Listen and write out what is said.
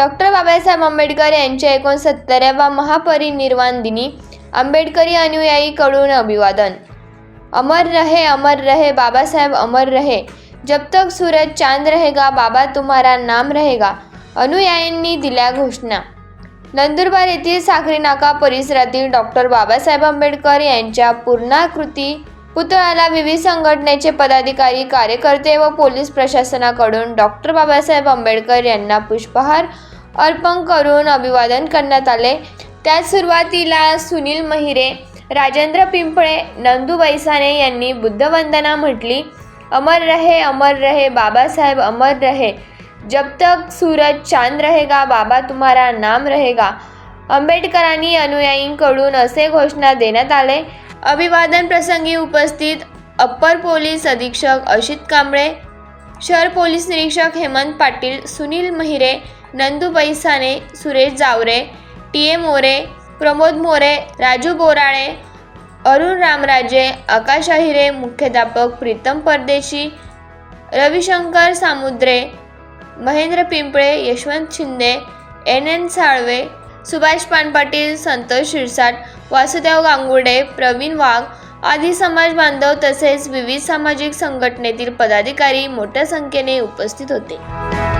Doctor Babasaheb Ambedkar यांच्या 69व्या महापरिनिर्वाण दिनी आंबेडकरी अनुयायीकडून अभिवादन। अमर रहे बाबा साहेब अमर रहे, जब तक सूरज चांद रहेगा बाबा तुम्हारा नाम रहेगा, अनुयायींनी दिल्या घोषणा। नंदुरबार येथील साखरी नाका परिसरातील डॉक्टर बाबासाहेब आंबेडकर यांच्या पूर्णाकृती पुतळ्याला विविध संघटनेचे पदाधिकारी, कार्यकर्ते व पोलीस प्रशासनाकडून डॉक्टर बाबासाहेब आंबेडकर यांना पुष्पहार अर्पण करून अभिवादन करण्यात आले। त्यात सुरुवातीला सुनील महिरे, राजेंद्र पिंपळे, नंदू बैसाने यांनी बुद्धवंदना म्हटली। अमर रहे बाबासाहेब अमर रहे, जब तक सूरज चांद रहेगा बाबा तुम्हारा नाम रहेगा, आंबेडकरांनी अनुयायींकडून असे घोषणा देण्यात आले। अभिवादन प्रसंगी उपस्थित अप्पर पोलीस अधीक्षक अशित कांबळे, शहर पोलीस निरीक्षक हेमंत पाटील, सुनील महिरे, नंदू बैसाने, सुरेश जावरे, टी.ए. मोरे, प्रमोद मोरे, राजू बोराळे, अरुण रामराजे, आकाश अहिरे, मुख्याध्यापक प्रीतम परदेशी, रविशंकर सामुद्रे, महेंद्र पिंपळे, यशवंत शिंदे, एन साळवे, सुभाष पानपाटील, संतोष शिरसाट, वासुदेव गांगुर्डे, प्रवीण वाघ आदी समाज बांधव तसेच विविध सामाजिक संघटनेतील पदाधिकारी मोठ्या संख्येने उपस्थित होते।